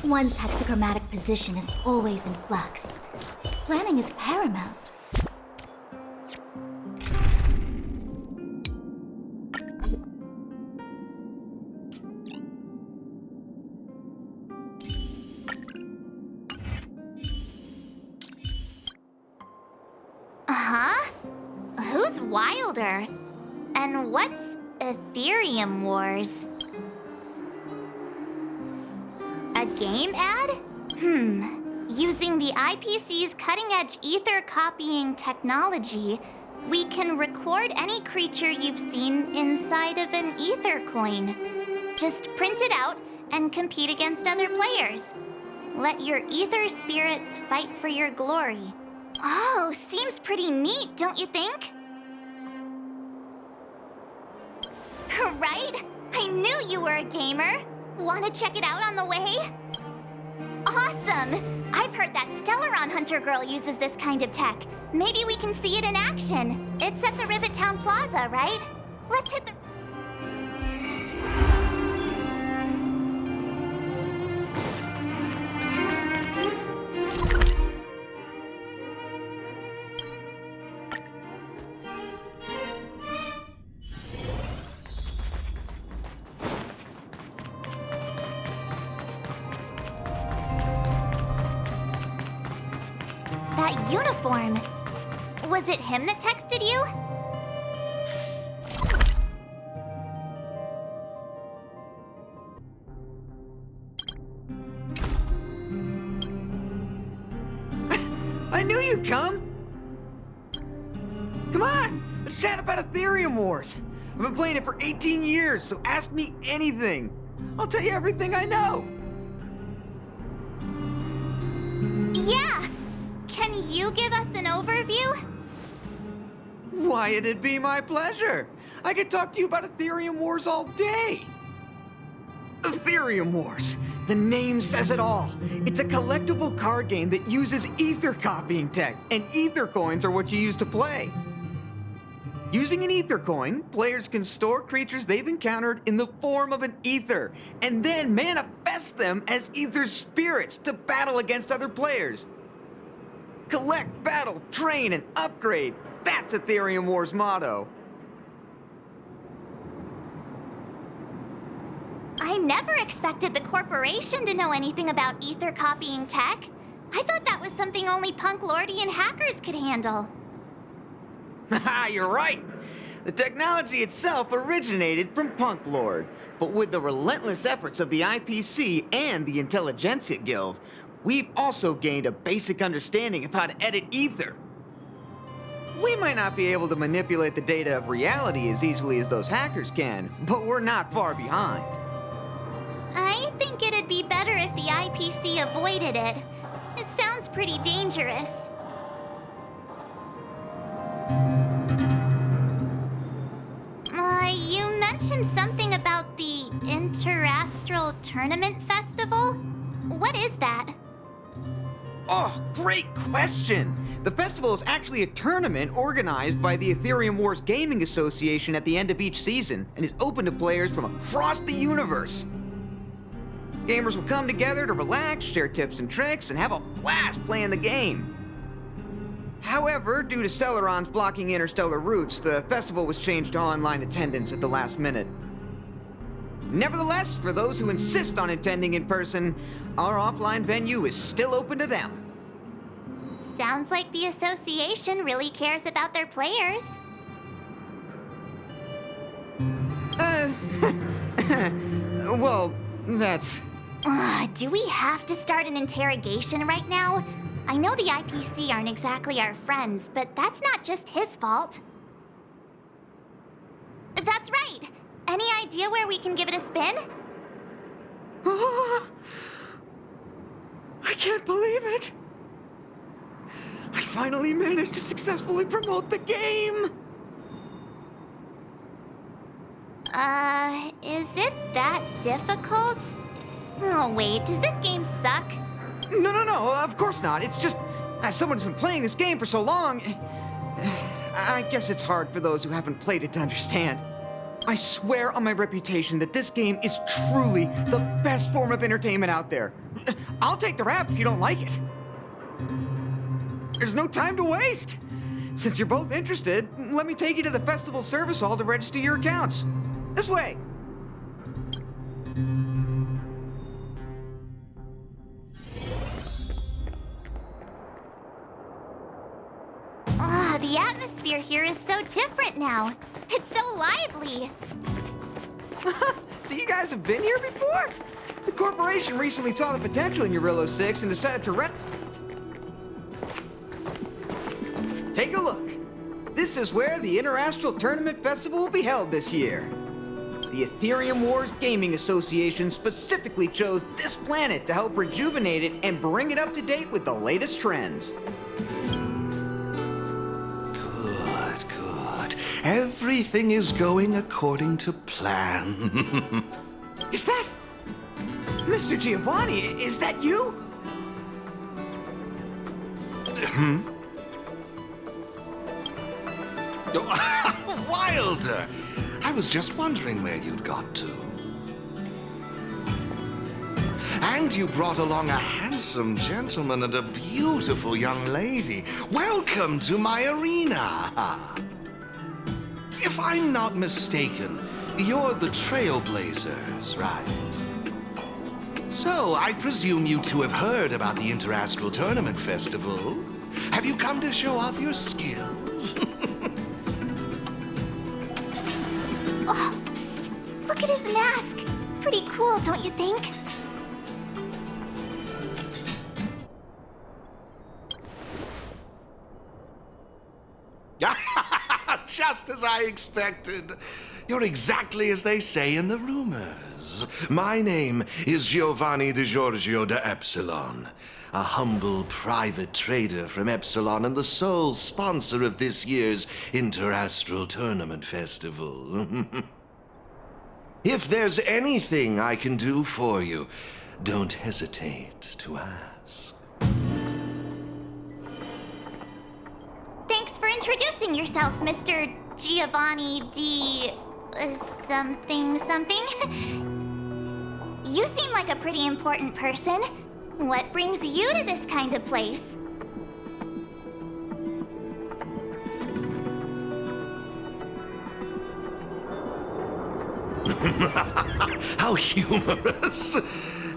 One's hexachromatic position is always in flux. Planning is paramount. Huh? Who's wilder? And what's Aetherium Wars? A game ad? Using the IPC's cutting-edge ether copying technology, we can record any creature you've seen inside of an ether coin. Just print it out and compete against other players. Let your ether spirits fight for your glory. Oh, seems pretty neat, don't you think? Right? I knew you were a gamer. Want to check it out on the way? Awesome! I've heard that Stellaron Hunter girl uses this kind of tech. Maybe we can see it in action. It's at the Rivet Town Plaza, right? Let's hit the... That uniform. Was it him that texted you? I knew you'd come! Come on! Let's chat about Aetherium Wars! I've been playing it for 18 years, so ask me anything! I'll tell you everything I know! Yeah! Can you give us an overview? Why, it'd be my pleasure! I could talk to you about Aetherium Wars all day! Aetherium Wars! The name says it all. It's a collectible card game that uses ether copying tech, and ether coins are what you use to play. Using an ether coin, players can store creatures they've encountered in the form of an ether, and then manifest them as ether spirits to battle against other players. Collect, battle, train, and upgrade. That's Aetherium Wars' motto. I never expected the corporation to know anything about ether copying tech. I thought that was something only punk lordy and hackers could handle. Haha, you're right. The technology itself originated from Punk Lord, but with the relentless efforts of the IPC and the Intelligentsia Guild, we've also gained a basic understanding of how to edit ether. We might not be able to manipulate the data of reality as easily as those hackers can, but we're not far behind. I think it'd be better if the IPC avoided it. It sounds pretty dangerous. You mentioned something about the Interastral Tournament Festival? What is that? Oh, great question! The festival is actually a tournament organized by the Aetherium Wars Gaming Association at the end of each season and is open to players from across the universe. Gamers will come together to relax, share tips and tricks, and have a blast playing the game. However, due to Stellarons blocking interstellar routes, the festival was changed to online attendance at the last minute. Nevertheless, for those who insist on attending in person, our offline venue is still open to them. Sounds like the association really cares about their players. Well, that's... Do we have to start an interrogation right now? I know the IPC aren't exactly our friends, but that's not just his fault. That's right! Any idea where we can give it a spin? I can't believe it! I finally managed to successfully promote the game! Is it that difficult? Oh wait, does this game suck? No, of course not. It's just, As someone who's been playing this game for so long, I guess it's hard for those who haven't played it to understand. I swear on my reputation that this game is truly the best form of entertainment out there. I'll take the rap if you don't like it. There's no time to waste. Since you're both interested, let me take you to the festival service hall to register your accounts. This way. Ah, the atmosphere here is so different now. It's so lively. So you guys have been here before? The corporation recently saw the potential in Eurillo 6 and decided to rent... Take a look. This is where the Interastral Tournament Festival will be held this year. The Aetherium Wars Gaming Association specifically chose this planet to help rejuvenate it and bring it up to date with the latest trends. Good. Everything is going according to plan. Is that... Mr. Giovanni, is that you? Wilder! I was just wondering where you'd got to. And you brought along a handsome gentleman and a beautiful young lady. Welcome to my arena! If I'm not mistaken, you're the Trailblazers, right? So, I presume you two have heard about the Interastral Tournament Festival. Have you come to show off your skills? Oh, psst. Look at his mask. Pretty cool, don't you think? Just as I expected. You're exactly as they say in the rumors. My name is Giovanni Di Giorgio de Epsilon, a humble private trader from Epsilon and the sole sponsor of this year's Interastral Tournament Festival. If there's anything I can do for you, don't hesitate to ask. Thanks for introducing yourself, Mr. Giovanni D... something. You seem like a pretty important person. What brings you to this kind of place? How humorous!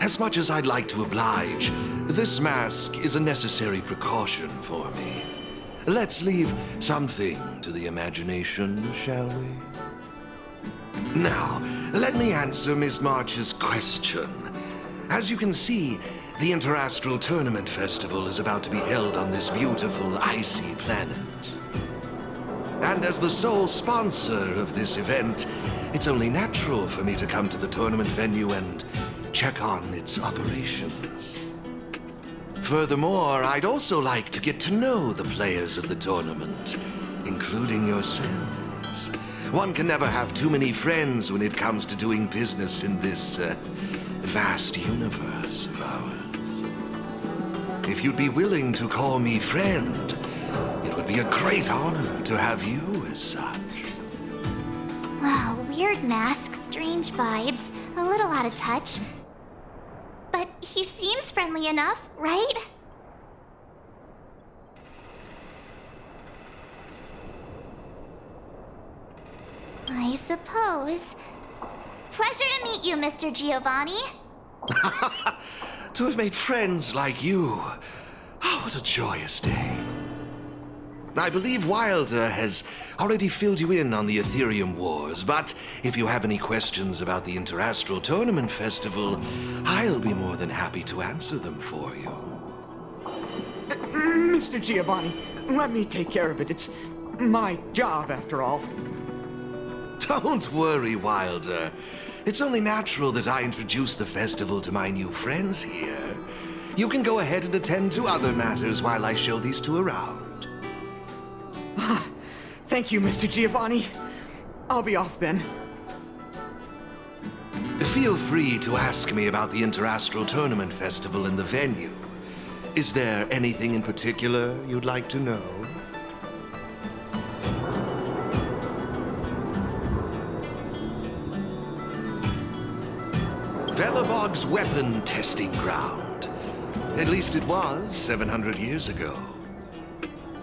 As much as I'd like to oblige, this mask is a necessary precaution for me. Let's leave something to the imagination, shall we? Now, let me answer Miss March's question. As you can see, the Interastral Tournament Festival is about to be held on this beautiful, icy planet. And as the sole sponsor of this event, it's only natural for me to come to the tournament venue and check on its operations. Furthermore, I'd also like to get to know the players of the tournament, including yourselves. One can never have too many friends when it comes to doing business in this vast universe of ours. If you'd be willing to call me friend, it would be a great honor to have you as such. Wow, weird mask, strange vibes, a little out of touch. But he seems friendly enough, right? I suppose. Pleasure to meet you, Mr. Giovanni. To have made friends like you. Oh, what a joyous day. I believe Wilder has already filled you in on the Aetherium Wars, but if you have any questions about the Interastral Tournament Festival, I'll be more than happy to answer them for you. Mr. Giovanni, let me take care of it. It's my job, after all. Don't worry, Wilder. It's only natural that I introduce the festival to my new friends here. You can go ahead and attend to other matters while I show these two around. Thank you, Mr. Giovanni. I'll be off then. Feel free to ask me about the Interastral Tournament Festival and the venue. Is there anything in particular you'd like to know? Belobog's weapon testing ground. At least it was 700 years ago.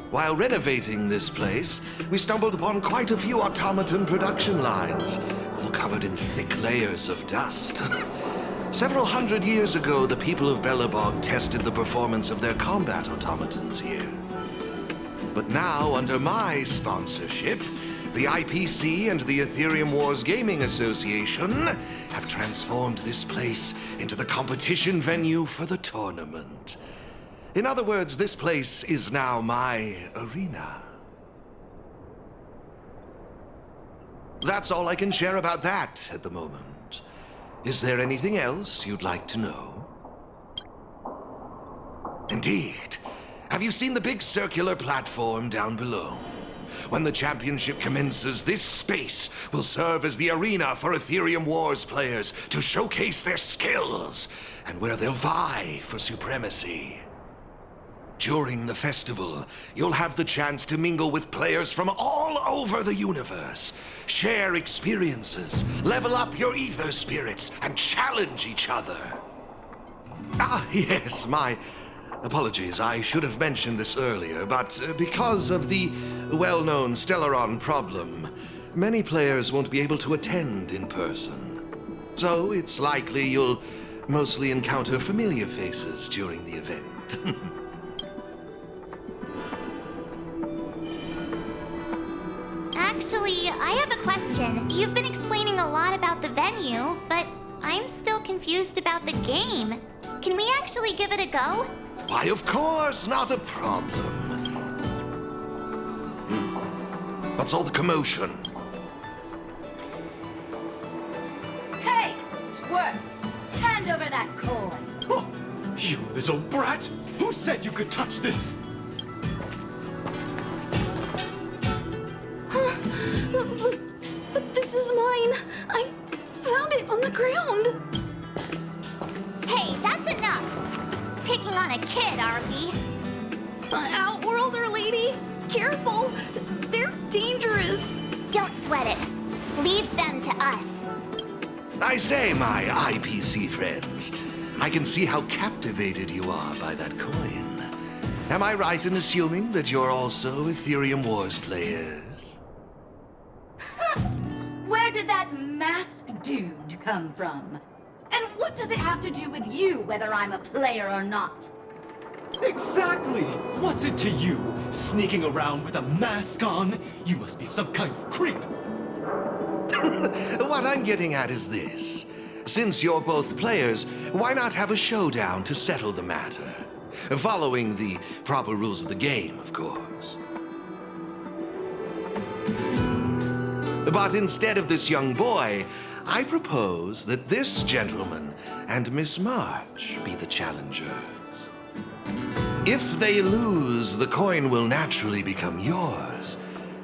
While renovating this place, we stumbled upon quite a few automaton production lines, all covered in thick layers of dust. Several hundred years ago, the people of Belobog tested the performance of their combat automatons here. But now, under my sponsorship, the IPC and the Aetherium Wars Gaming Association have transformed this place into the competition venue for the tournament. In other words, this place is now my arena. That's all I can share about that at the moment. Is there anything else you'd like to know? Indeed. Have you seen the big circular platform down below? When the championship commences, this space will serve as the arena for Aetherium Wars players to showcase their skills and where they'll vie for supremacy. During the festival, you'll have the chance to mingle with players from all over the universe, share experiences, level up your ether spirits, and challenge each other. Ah, yes, my apologies. I should have mentioned this earlier, but because of the well-known Stellaron problem, many players won't be able to attend in person. So it's likely you'll mostly encounter familiar faces during the event. Actually, I have a question. You've been explaining a lot about the venue, but I'm still confused about the game. Can we actually give it a go? Why, of course, not a problem. What's all the commotion? Hey, twerp! Hand over that coin! Oh, you little brat! Who said you could touch this? But this is mine! I found it on the ground! Hey, that's enough! Picking on a kid, are we? Outworlder lady! Careful! They're dangerous! Don't sweat it. Leave them to us. I say, my IPC friends, I can see how captivated you are by that coin. Am I right in assuming that you're also Aetherium Wars players? Where did that masked dude come from? And what does it have to do with you, whether I'm a player or not? Exactly! What's it to you, sneaking around with a mask on? You must be some kind of creep. What I'm getting at is this. Since you're both players, why not have a showdown to settle the matter? Following the proper rules of the game, of course. But instead of this young boy, I propose that this gentleman and Miss March be the challengers. If they lose, the coin will naturally become yours,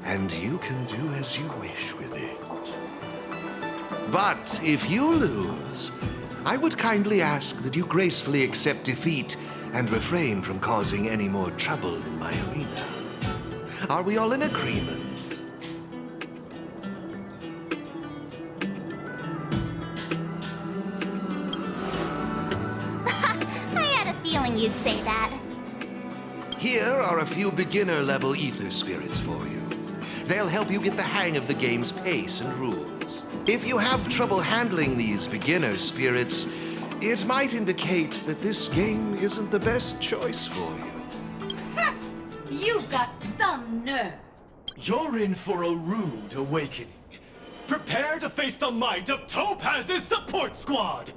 and you can do as you wish with it. But if you lose, I would kindly ask that you gracefully accept defeat and refrain from causing any more trouble in my arena. Are we all in agreement? You'd say that. Here are a few beginner-level ether spirits for you. They'll help you get the hang of the game's pace and rules. If you have trouble handling these beginner spirits, it might indicate that this game isn't the best choice for you. You've got some nerve. You're in for a rude awakening. Prepare to face the might of Topaz's support squad!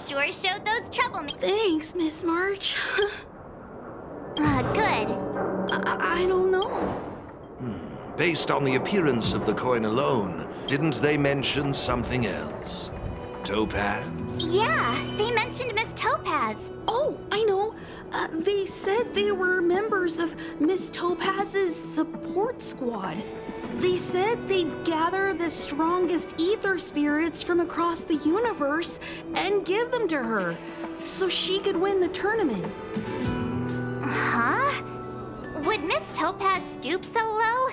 sure showed those troublemakers. Thanks, Miss March. Good. I don't know. Based on the appearance of the coin alone, didn't they mention something else? Topaz? Yeah, they mentioned Miss Topaz. Oh, I know. They said they were members of Miss Topaz's support squad. They said they'd gather the strongest ether spirits from across the universe and give them to her so she could win the tournament. Huh? Would Miss Topaz stoop so low?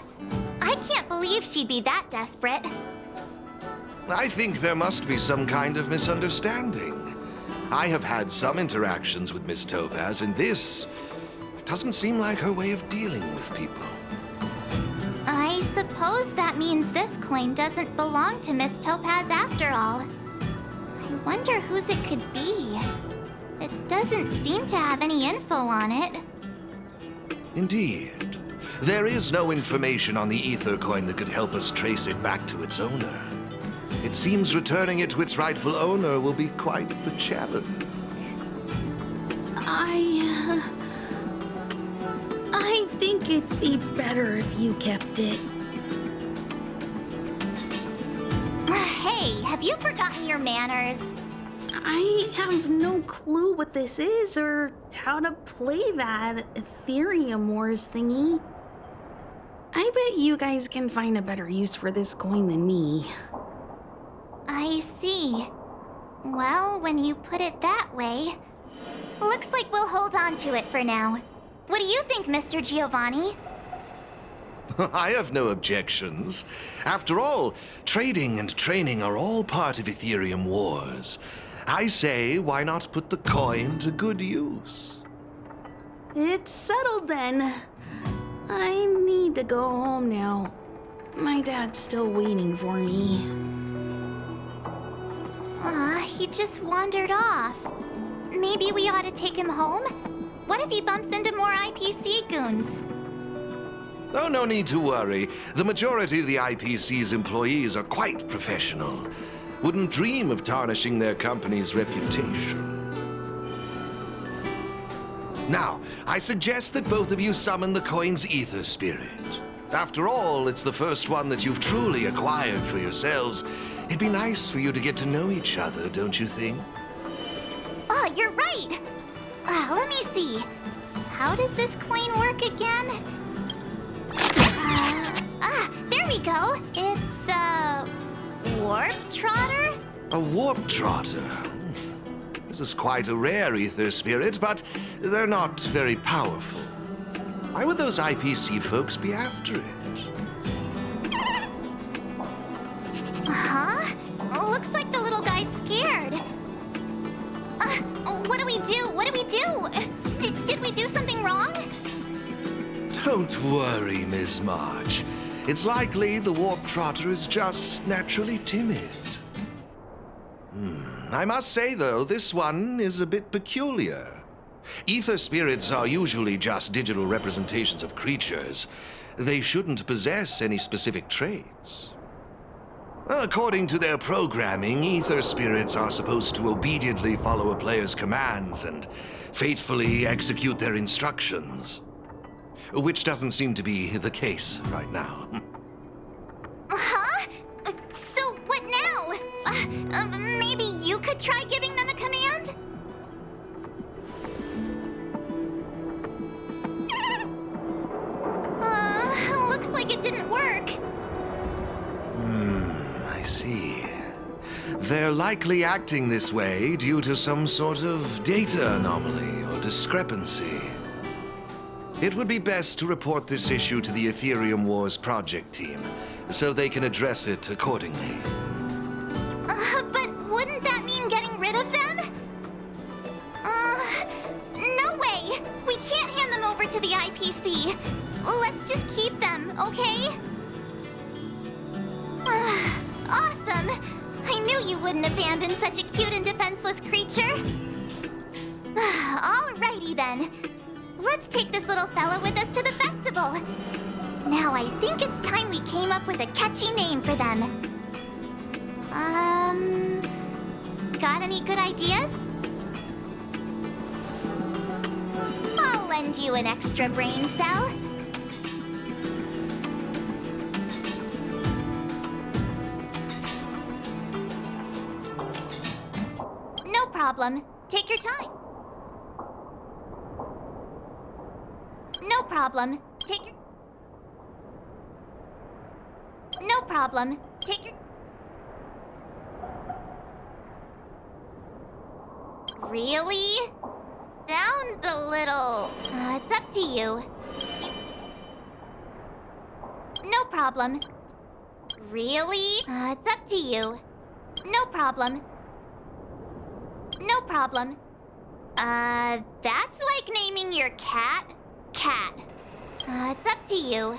I can't believe she'd be that desperate. I think there must be some kind of misunderstanding. I have had some interactions with Miss Topaz, and this doesn't seem like her way of dealing with people. I suppose that means this coin doesn't belong to Miss Topaz after all. I wonder whose it could be. It doesn't seem to have any info on it. Indeed. There is no information on the ether coin that could help us trace it back to its owner. It seems returning it to its rightful owner will be quite the challenge. I think it'd be better if you kept it. Hey, have you forgotten your manners? I have no clue what this is or how to play that Aetherium Wars thingy. I bet you guys can find a better use for this coin than me. I see. Well, when you put it that way, looks like we'll hold on to it for now. What do you think, Mr. Giovanni? I have no objections. After all, trading and training are all part of Aetherium Wars. I say, why not put the coin to good use? It's settled then. I need to go home now. My dad's still waiting for me. He just wandered off. Maybe we ought to take him home? What if he bumps into more IPC goons? Oh, no need to worry. The majority of the IPC's employees are quite professional. Wouldn't dream of tarnishing their company's reputation. Now, I suggest that both of you summon the coin's ether spirit. After all, it's the first one that you've truly acquired for yourselves. It'd be nice for you to get to know each other, don't you think? Oh, you're right! Let me see. How does this coin work again? There we go. It's a warp trotter? A warp trotter? This is quite a rare ether spirit, but they're not very powerful. Why would those IPC folks be after it? Huh? Looks like the little guy's scared. What do we do? What do we do? Did we do something wrong? Don't worry, Miss March. It's likely the warp trotter is just naturally timid. I must say, though, this one is a bit peculiar. Ether spirits are usually just digital representations of creatures. They shouldn't possess any specific traits. According to their programming, ether spirits are supposed to obediently follow a player's commands and faithfully execute their instructions. Which doesn't seem to be the case right now. Huh? So what now? Maybe you could try giving them a command? Looks like it didn't work. I see. They're likely acting this way due to some sort of data anomaly or discrepancy. It would be best to report this issue to the Aetherium Wars project team, so they can address it accordingly. But wouldn't that mean getting rid of them? No way! We can't hand them over to the IPC. Let's just keep them, okay? Awesome! I knew you wouldn't abandon such a cute and defenseless creature. Alrighty then. Let's take this little fella with us to the festival. Now I think it's time we came up with a catchy name for them. Got any good ideas? lend you an extra brain cell. No problem. Take your time. No problem. Take your... No problem. Take your... Really? Sounds a little... it's up to you. No problem. Really? It's up to you. No problem. No problem. That's like naming your cat, Cat. It's up to you.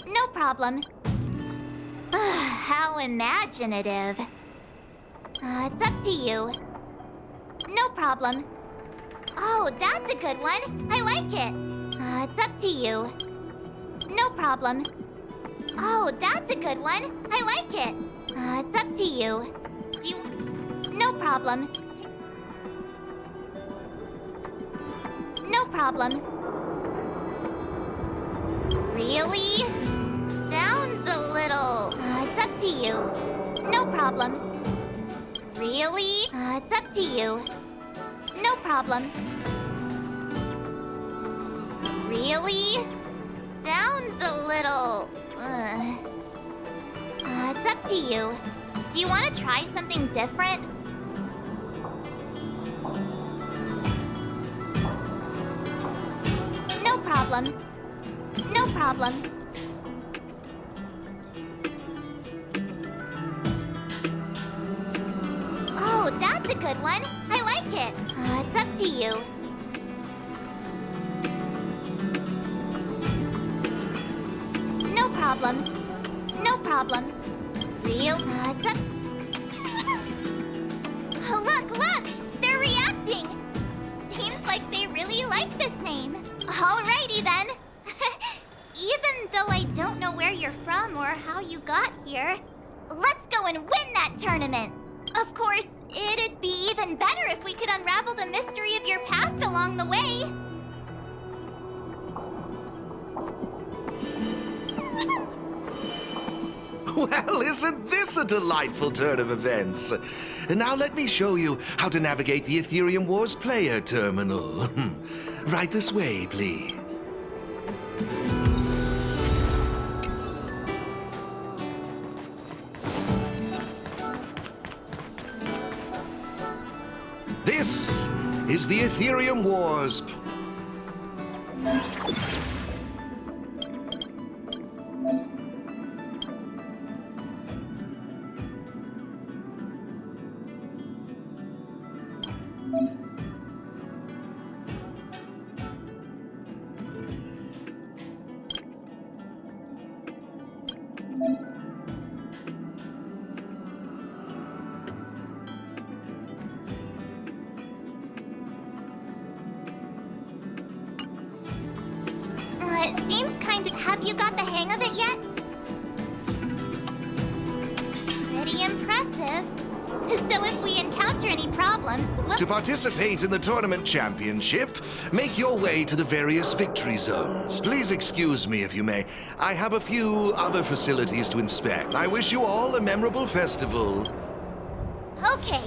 No problem. How imaginative. It's up to you. No problem. Oh, that's a good one. I like it. It's up to you. No problem. Oh, that's a good one. I like it. It's up to you. Do you... No problem. No problem. Really? Sounds a little... it's up to you. No problem. Really? It's up to you. No problem. Really? Sounds a little... it's up to you. Do you want to try something different? No problem. No problem. Oh, that's a good one. I like it. It's up to you. No problem. No problem. Real? It's up... Look! They're reacting! Seems like they really like this name. Alrighty then. Even though I don't know where you're from or how you got here, let's go and win that tournament. Of course, it'd be even better if we could unravel the mystery of your past along the way. Well, isn't this a delightful turn of events? Now let me show you how to navigate the Aetherium Wars player terminal. Right this way, please. This is the Aetherium Wars. It seems kind of... Have you got the hang of it yet? Pretty impressive. So if we encounter any problems, we'll... To participate in the tournament championship, make your way to the various victory zones. Please excuse me if you may. I have a few other facilities to inspect. I wish you all a memorable festival. Okay.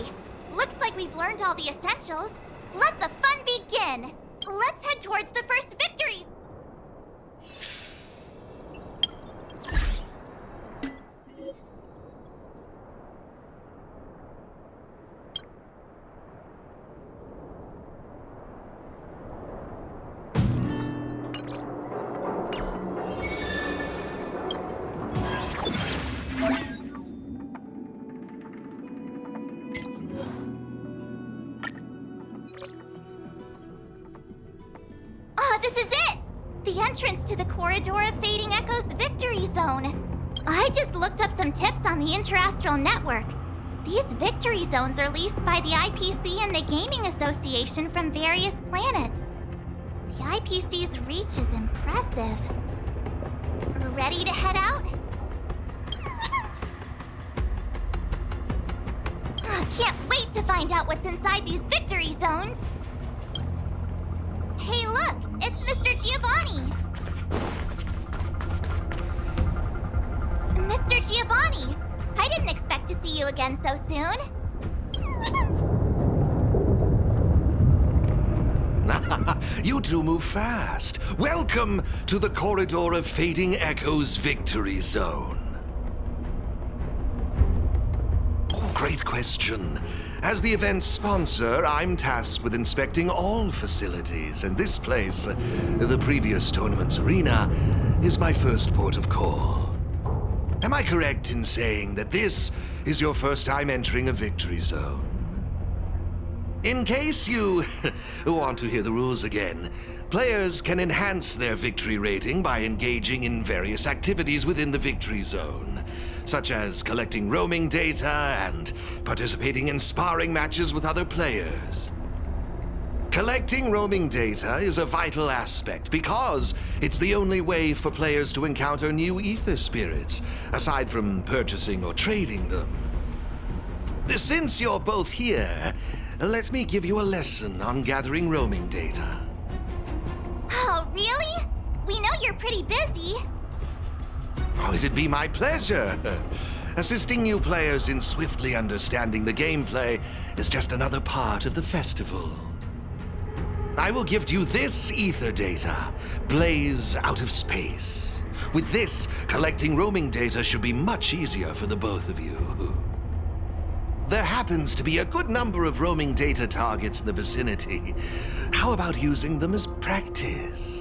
Looks like we've learned all the essentials. Let the fun begin. Let's head towards the first victories. This is it! The entrance to the Corridor of Fading Echoes Victory Zone. I just looked up some tips on the Interastral Network. These victory zones are leased by the IPC and the Gaming Association from various planets. The IPC's reach is impressive. Ready to head out? Can't wait to find out what's inside these victory zones. Hey, look! It's Mr. Giovanni! Mr. Giovanni! I didn't expect to see you again so soon. You two move fast. Welcome to the Corridor of Fading Echoes Victory Zone. Oh, great question. As the event's sponsor, I'm tasked with inspecting all facilities, and this place, the previous tournament's arena, is my first port of call. Am I correct in saying that this is your first time entering a victory zone? In case you want to hear the rules again, players can enhance their victory rating by engaging in various activities within the victory zone, such as collecting roaming data and participating in sparring matches with other players. Collecting roaming data is a vital aspect because it's the only way for players to encounter new ether spirits, aside from purchasing or trading them. Since you're both here, let me give you a lesson on gathering roaming data. Oh, really? We know you're pretty busy. Oh, it'd be my pleasure. Assisting new players in swiftly understanding the gameplay is just another part of the festival. I will gift you this ether data, Blaze Out of Space. With this, collecting roaming data should be much easier for the both of you. There happens to be a good number of roaming data targets in the vicinity. How about using them as practice?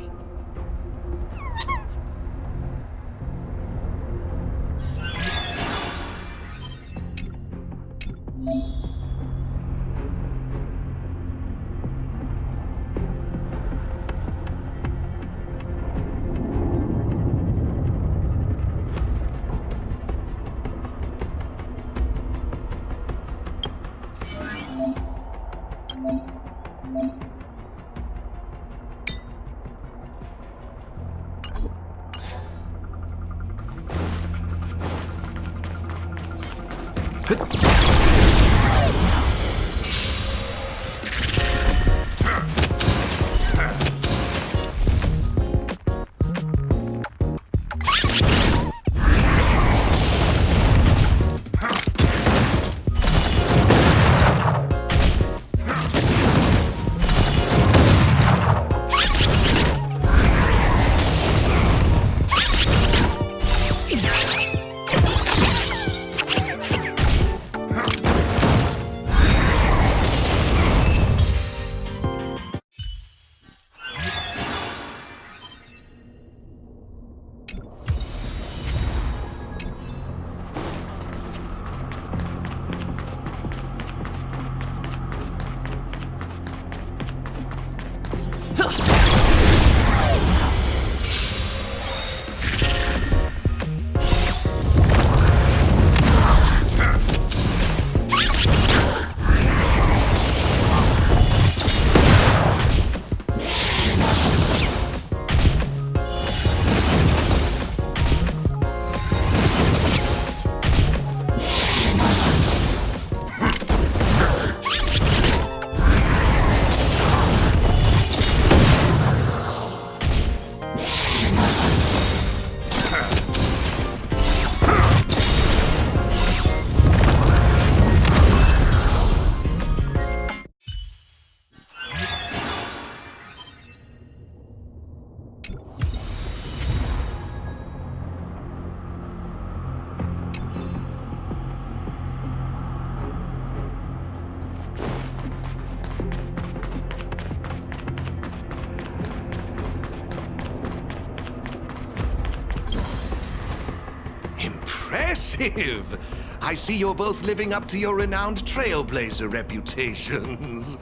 Impressive! I see you're both living up to your renowned trailblazer reputations.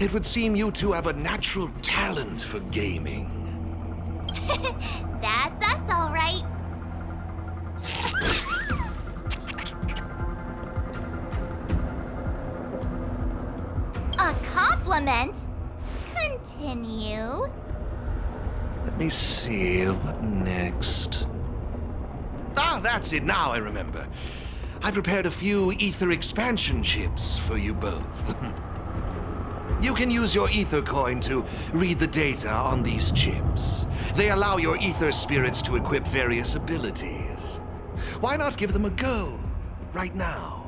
It would seem you two have a natural talent for gaming. That's us, all right. A compliment? Continue. Let me see, what next? Ah, that's it, now I remember. I prepared a few ether expansion chips for you both. You can use your ether coin to read the data on these chips. They allow your ether spirits to equip various abilities. Why not give them a go right now?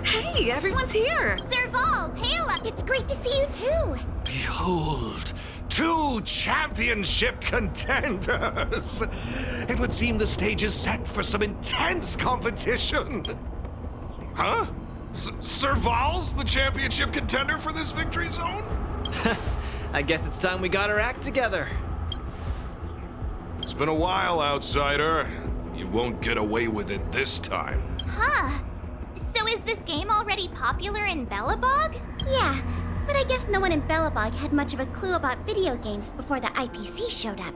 Hey, everyone's here! Serval, Pela, it's great to see you too. Behold, 2 championship contenders! It would seem the stage is set for some intense competition. Huh? Serval's the championship contender for this victory zone? I guess it's time we got our act together. It's been a while, outsider. You won't get away with it this time. Huh. So is this game already popular in Belobog? Yeah, but I guess no one in Belobog had much of a clue about video games before the IPC showed up.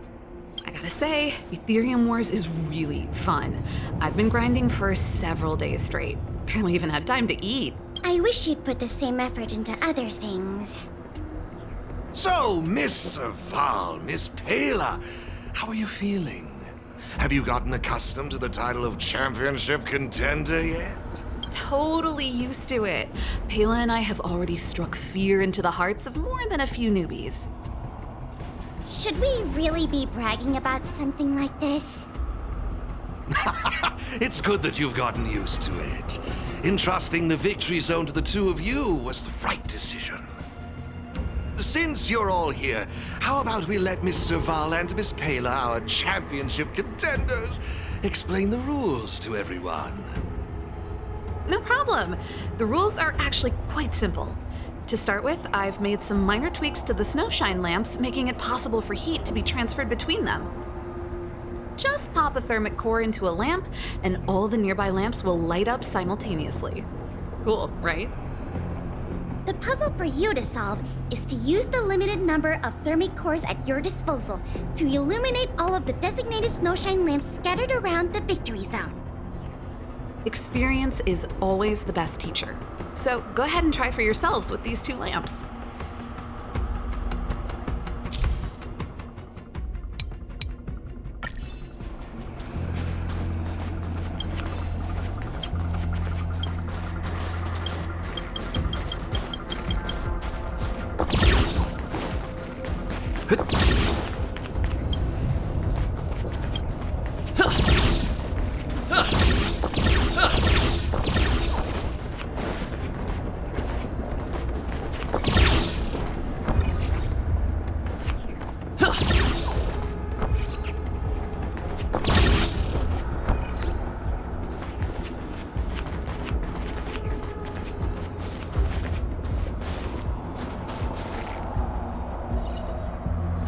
I gotta say, Aetherium Wars is really fun. I've been grinding for several days straight. Barely even had time to eat. I wish you'd put the same effort into other things. So, Miss Serval, Miss Pela, how are you feeling? Have you gotten accustomed to the title of championship contender yet? Totally used to it. Pela and I have already struck fear into the hearts of more than a few newbies. Should we really be bragging about something like this? It's good that you've gotten used to it. Entrusting the victory zone to the 2 of you was the right decision. Since you're all here, how about we let Miss Serval and Miss Pela, our championship contenders, explain the rules to everyone? No problem. The rules are actually quite simple. To start with, I've made some minor tweaks to the snowshine lamps, making it possible for heat to be transferred between them. Just pop a thermic core into a lamp, and all the nearby lamps will light up simultaneously. Cool, right? The puzzle for you to solve is to use the limited number of thermic cores at your disposal to illuminate all of the designated snowshine lamps scattered around the victory zone. Experience is always the best teacher. So go ahead and try for yourselves with these 2 lamps.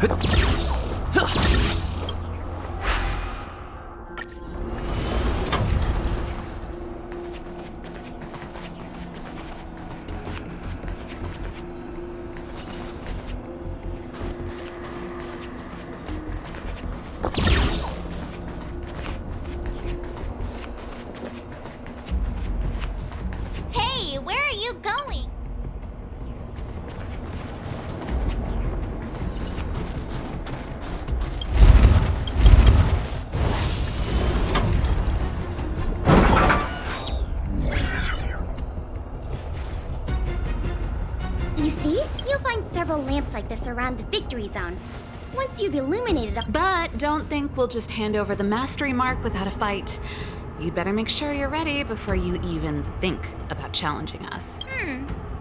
Hey, where are you going? You see? You'll find several lamps like this around the victory zone. Once you've illuminated a... But don't think we'll just hand over the mastery mark without a fight. You'd better make sure you're ready before you even think about challenging us.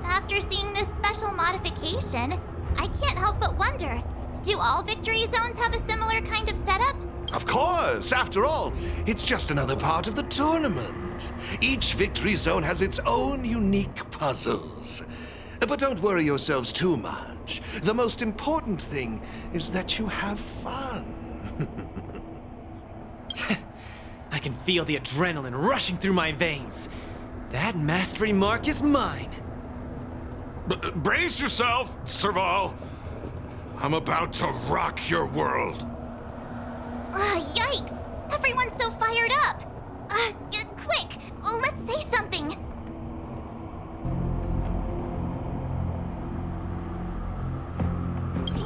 After seeing this special modification, I can't help but wonder, do all victory zones have a similar kind of setup? Of course! After all, it's just another part of the tournament. Each victory zone has its own unique puzzles. But don't worry yourselves too much. The most important thing is that you have fun. I can feel the adrenaline rushing through my veins. That mastery mark is mine. Brace yourself, Serval. I'm about to rock your world. Yikes! Everyone's so fired up! Quick! Let's say something!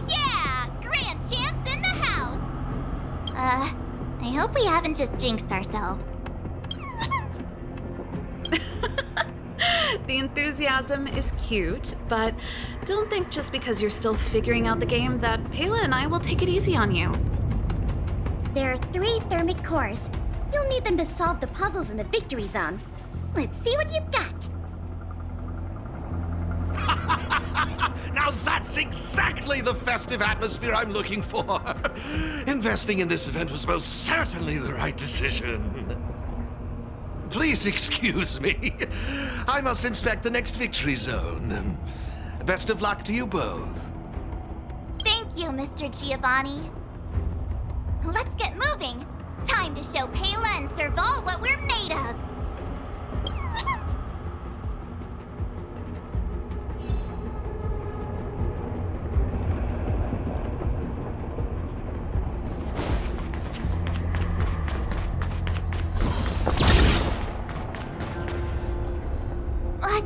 Yeah! Grand Champs in the house! I hope we haven't just jinxed ourselves. The enthusiasm is cute, but don't think just because you're still figuring out the game that Pela and I will take it easy on you. There are 3 thermic cores. You'll need them to solve the puzzles in the victory zone. Let's see what you've got. Now that's exactly the festive atmosphere I'm looking for. Investing in this event was most certainly the right decision. Please excuse me. I must inspect the next victory zone. Best of luck to you both. Thank you, Mr. Giovanni. Let's get moving. Time to show Pela and Serval what we're made of.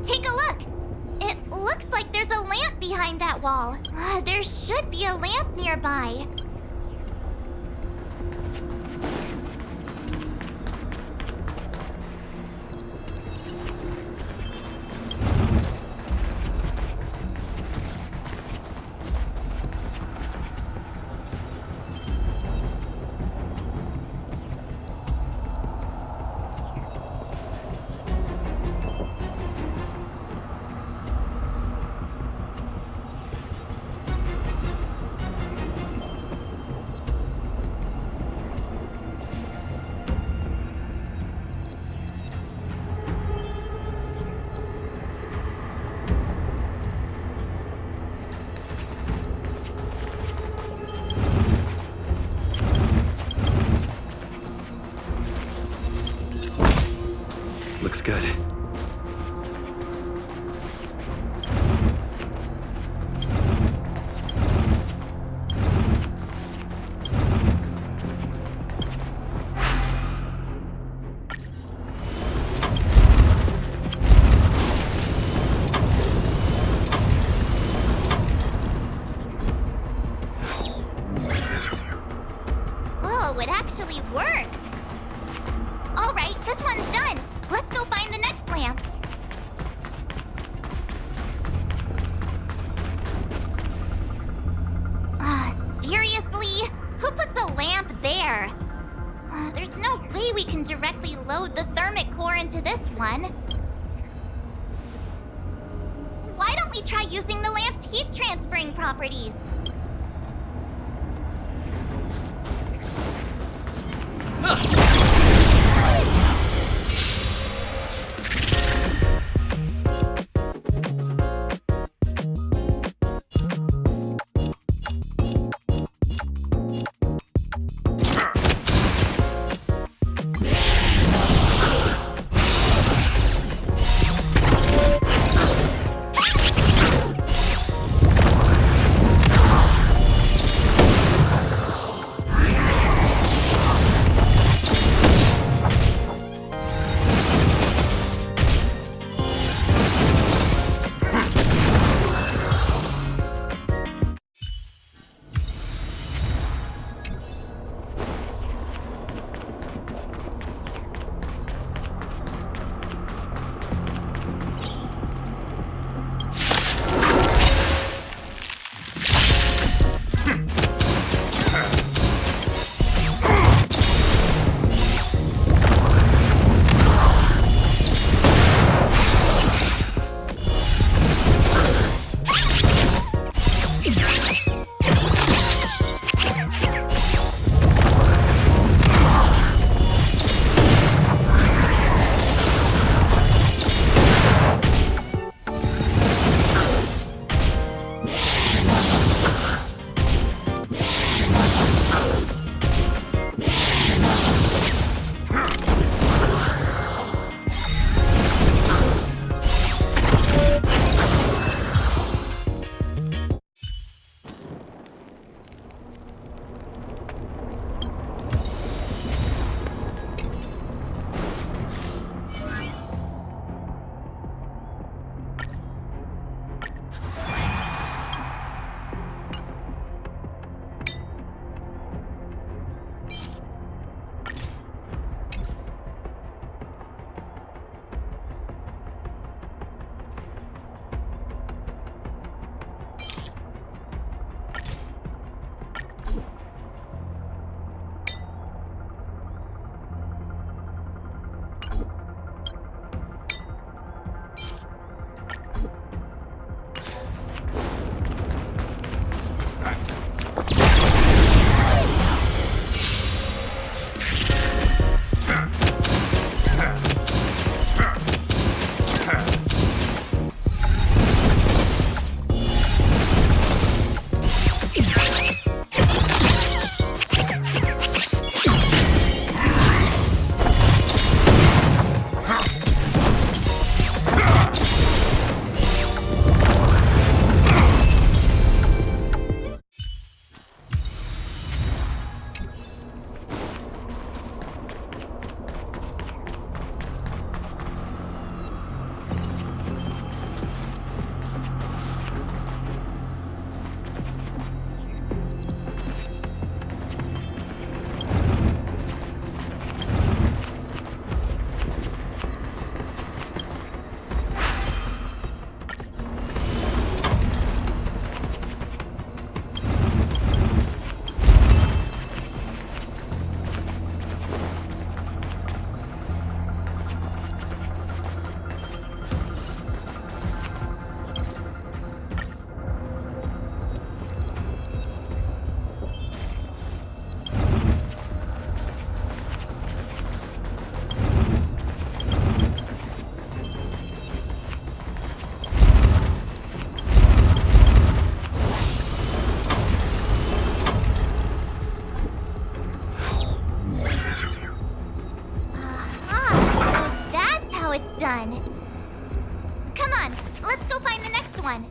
Take a look. It looks like there's a lamp behind that wall. There should be a lamp nearby. Looks good. Oh, it actually works. All right, this one's done. Let's go find the next lamp. Seriously? Who puts a lamp there? There's no way we can directly load the thermic core into this one. Why don't we try using the lamp's heat transferring properties? one.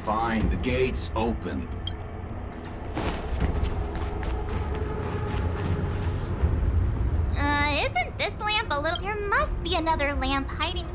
Fine. The gate's open. Isn't this lamp a little... There must be another lamp hiding...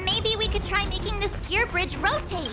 Maybe we could try making this gear bridge rotate.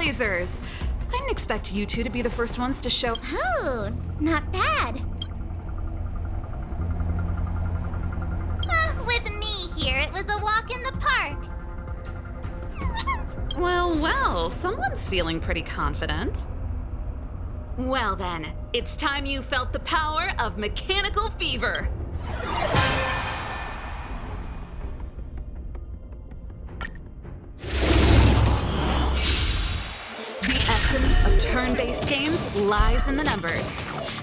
trailblazers! I didn't expect you two to be the first ones to show. Oh, not bad. With me here, it was a walk in the park. Well, someone's feeling pretty confident. Well then, it's time you felt the power of mechanical fever. The essence of turn-based games lies in the numbers,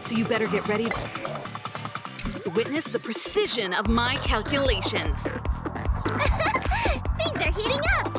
so you better get ready to witness the precision of my calculations. Things are heating up.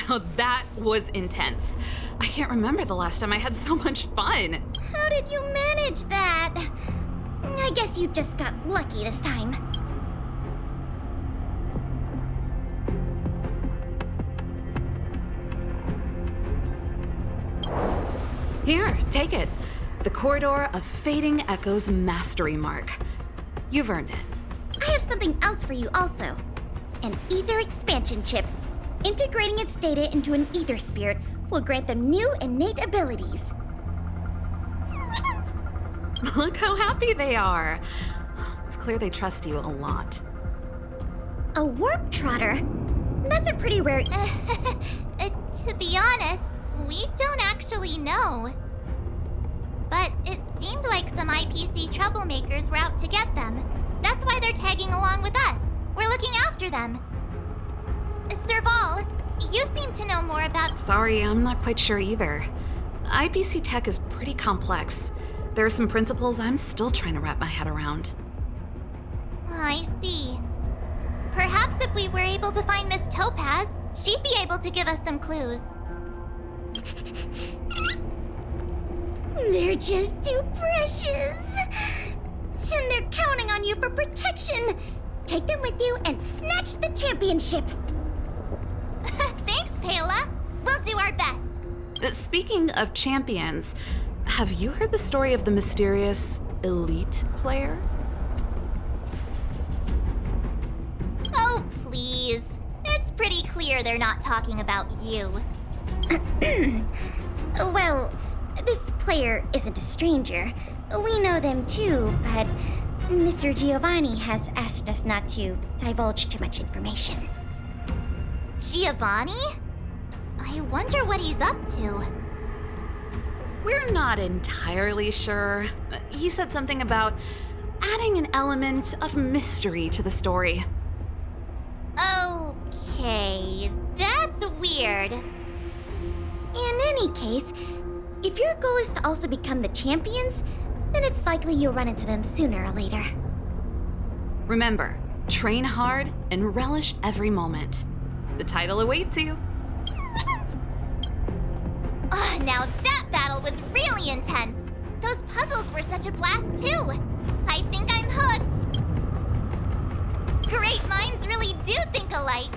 Now that was intense. I can't remember the last time I had so much fun. How did you manage that? I guess you just got lucky this time. Here, take it. The Corridor of Fading Echoes Mastery Mark. You've earned it. I have something else for you also. An Aether expansion chip. Integrating its data into an Aether spirit will grant them new innate abilities. Look how happy they are. It's clear they trust you a lot. A warp trotter? That's a pretty rare... To be honest, we don't actually know. But it seemed like some IPC troublemakers were out to get them. That's why they're tagging along with us. We're looking after them. Serval, you seem to know more about... Sorry, I'm not quite sure either. IPC tech is pretty complex. There are some principles I'm still trying to wrap my head around. I see. Perhaps if we were able to find Miss Topaz, she'd be able to give us some clues. They're just too precious. And they're counting on you for protection. Take them with you and snatch the championship. Thanks, Pela. We'll do our best. Speaking of champions, have you heard the story of the mysterious elite player? Oh, please. It's pretty clear they're not talking about you. Well, this player isn't a stranger. We know them too, but Mr. Giovanni has asked us not to divulge too much information. Giovanni? I wonder what he's up to. We're not entirely sure. He said something about adding an element of mystery to the story. Okay, that's weird. In any case, if your goal is to also become the champions, then it's likely you'll run into them sooner or later. Remember, train hard and relish every moment. The title awaits you. Now that battle was really intense. Those puzzles were such a blast too. I think I'm hooked. Great minds really do think alike.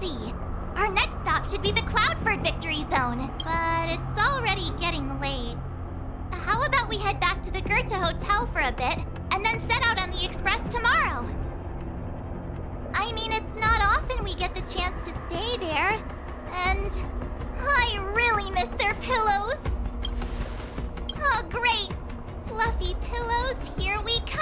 see. Our next stop should be the Cloudford Victory Zone, but it's already getting late. How about we head back to the Goethe Hotel for a bit, and then set out on the Express tomorrow? I mean, it's not often we get the chance to stay there, and I really miss their pillows. Oh, great! Fluffy pillows, here we come!